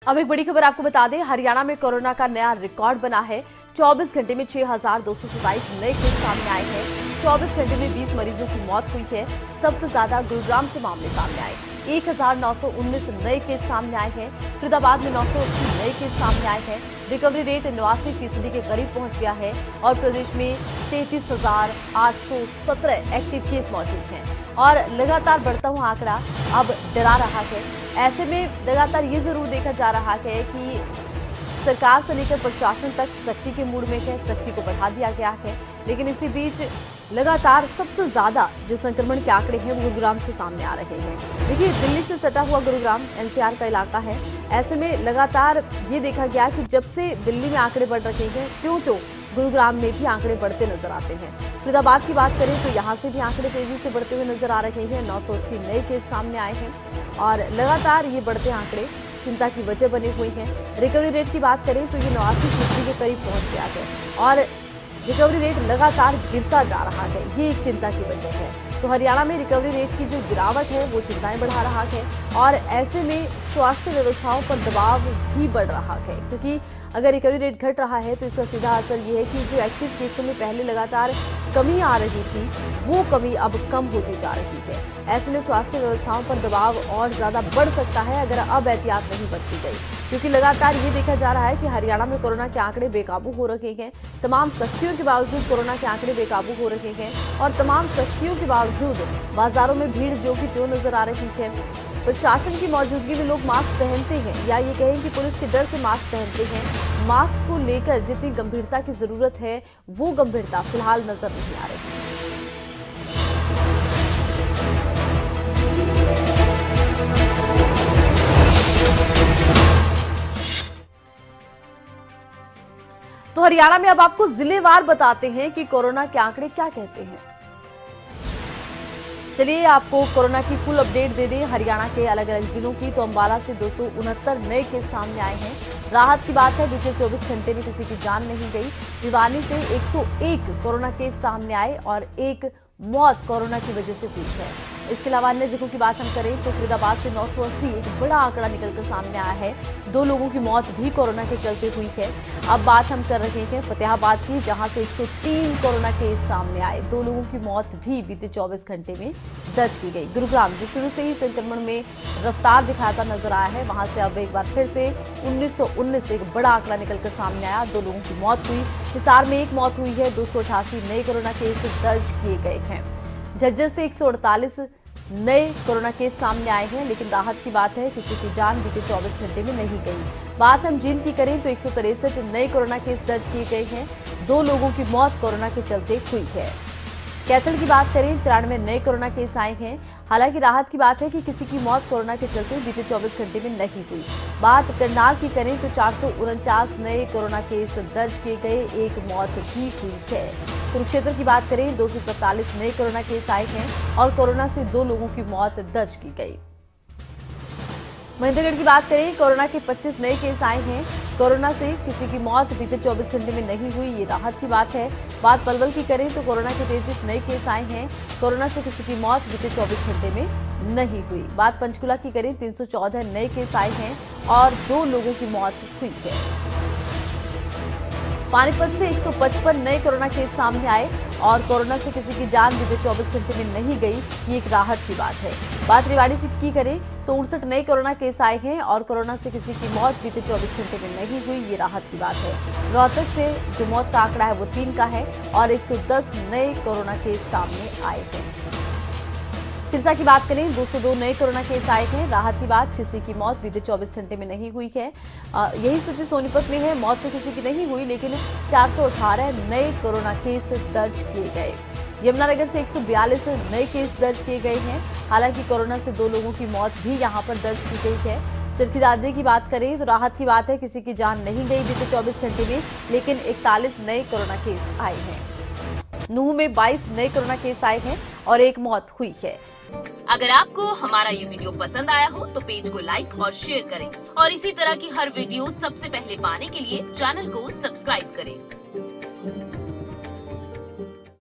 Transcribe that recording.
अब एक बड़ी खबर आपको बता दें, हरियाणा में कोरोना का नया रिकॉर्ड बना है। 24 घंटे में 6,227 नए केस सामने आए हैं। 24 घंटे में 20 मरीजों की मौत हुई है। सबसे ज्यादा गुरुग्राम से मामले सामने आए, 1,919 नए केस सामने आए हैं। फरीदाबाद में 980 नए केस सामने आए हैं। रिकवरी रेट 89% के करीब पहुंच गया है और प्रदेश में 33,817 एक्टिव केस मौजूद हैं और लगातार बढ़ता हुआ आंकड़ा अब डरा रहा है। ऐसे में लगातार ये जरूर देखा जा रहा है कि सरकार से लेकर प्रशासन तक सख्ती के मूड में है, सख्ती को बढ़ा दिया गया है। लेकिन इसी बीच लगातार सबसे ज्यादा जो संक्रमण के आंकड़े हैं वो गुरुग्राम से सामने आ रहे हैं। देखिए, दिल्ली से सटा हुआ गुरुग्राम एनसीआर का इलाका है। ऐसे में लगातार ये देखा गया कि जब से दिल्ली में आंकड़े बढ़ रहे हैं, त्यों गुरुग्राम में भी आंकड़े बढ़ते नजर आते हैं। फरीदाबाद की बात करें तो यहाँ से भी आंकड़े तेजी से बढ़ते हुए नजर आ रहे हैं। 980 नए केस सामने आए हैं और लगातार ये बढ़ते आंकड़े चिंता की वजह बने हुए हैं। रिकवरी रेट की बात करें तो ये 89% के करीब पहुंच गया है और रिकवरी रेट लगातार गिरता जा रहा है। ये एक चिंता की वजह है। तो हरियाणा में रिकवरी रेट की जो गिरावट है वो चिंताएं बढ़ा रहा है और ऐसे में स्वास्थ्य व्यवस्थाओं पर दबाव भी बढ़ रहा है, क्योंकि अगर रिकवरी रेट घट रहा है तो इसका सीधा असर ये है कि जो एक्टिव केसों में पहले लगातार कमी आ रही थी वो कमी अब कम होती जा रही है। ऐसे में स्वास्थ्य व्यवस्थाओं पर दबाव और ज्यादा बढ़ सकता है अगर अब एहतियात नहीं बरती गई, क्योंकि लगातार ये देखा जा रहा है कि हरियाणा में कोरोना के आंकड़े बेकाबू हो रहे हैं। तमाम सख्तियों के बावजूद कोरोना के आंकड़े बेकाबू हो रहे हैं और तमाम सख्तियों के बावजूद बाजारों में भीड़ जो की त्यों नजर आ रही है। प्रशासन की मौजूदगी में लोग मास्क पहनते हैं या ये कहें कि पुलिस के डर से मास्क पहनते हैं। मास्क को लेकर जितनी गंभीरता की जरूरत है वो गंभीरता फिलहाल नजर नहीं आ रही। तो हरियाणा में अब आपको जिलेवार बताते हैं कि कोरोना के आंकड़े क्या कहते हैं। चलिए आपको कोरोना की फुल अपडेट दे दें हरियाणा के अलग अलग जिलों की। तो अंबाला से 269 नए केस सामने आए हैं। राहत की बात है, बीते 24 घंटे में किसी की जान नहीं गई। भिवानी से 101 कोरोना केस सामने आए और एक मौत कोरोना की वजह से हुई है। इसके अलावा अन्य जगहों की बात हम करें तो फरीदाबाद से 980 एक बड़ा आंकड़ा निकलकर सामने आया है। 2 लोगों की मौत भी कोरोना के चलते हुई है। अब बात हम कर रहे हैं फतेहाबाद की, जहां से 103 कोरोना केस सामने आए। 2 लोगों की मौत भी बीते 24 घंटे में दर्ज की गई। गुरुग्राम जो शुरू से ही संक्रमण में रफ्तार दिखाता नजर आया है, वहां से अब एक बार फिर से 1919 से एक बड़ा आंकड़ा निकलकर सामने आया। 2 लोगों की मौत हुई। हिसार में एक मौत हुई है। 288 नए कोरोना केस दर्ज किए गए हैं। झज्जर से 148 नए कोरोना केस सामने आए हैं, लेकिन राहत की बात है, किसी की जान बीते 24 घंटे में नहीं गई। बात हम जींद की करें तो 163 नए कोरोना केस दर्ज किए गए हैं। 2 लोगों की मौत कोरोना के चलते हुई है। कैथल की बात करें 93 नए कोरोना केस आए हैं। हालांकि राहत की बात है कि किसी की मौत कोरोना के चलते बीते 24 घंटे में नहीं हुई। बात करनाल की करें तो 449 नए कोरोना केस दर्ज किए गए, एक मौत भी हुई है। कुरुक्षेत्र की बात करें 245 नए कोरोना केस आए हैं और कोरोना से 2 लोगों की मौत दर्ज की गई। महेंद्रगढ़ की बात करें, कोरोना के 25 नए केस आए हैं। कोरोना से किसी की मौत बीते 24 घंटे में नहीं हुई, ये राहत की बात है। बात पलवल की करें तो कोरोना के 33 नए केस आए हैं। कोरोना से किसी की मौत बीते 24 घंटे में नहीं हुई। बात पंचकुला की करें 314 नए केस आए हैं और 2 लोगों की मौत हुई है। पानीपत से 155 नए कोरोना केस सामने आए और कोरोना से किसी की जान बीते 24 घंटे में नहीं गई, ये एक राहत की बात है। बात रेवाड़ी से की करें तो 69 नए कोरोना केस आए हैं और कोरोना से किसी की मौत बीते 24 घंटे में नहीं हुई, ये राहत की बात है। रोहतक से जो मौत का आंकड़ा है वो 3 का है और 110 नए कोरोना केस सामने आए हैं। सिरसा की बात करें 202 नए कोरोना केस आए हैं। राहत की बात, किसी की मौत बीते 24 घंटे में नहीं हुई है। यही स्थिति सोनीपत में है, मौत तो किसी की नहीं हुई लेकिन 418 नए कोरोना केस दर्ज किए गए। यमुनानगर से 142 नए केस दर्ज किए गए हैं। हालांकि कोरोना से 2 लोगों की मौत भी यहां पर दर्ज की गई है। चरखी दादरी की बात करें तो राहत की बात है, किसी की जान नहीं गई बीते 24 घंटे में, लेकिन 41 नए कोरोना केस आए हैं। नूह में 22 नए कोरोना केस आए हैं और एक मौत हुई है। अगर आपको हमारा ये वीडियो पसंद आया हो तो पेज को लाइक और शेयर करें और इसी तरह की हर वीडियो सबसे पहले पाने के लिए चैनल को सब्सक्राइब करें।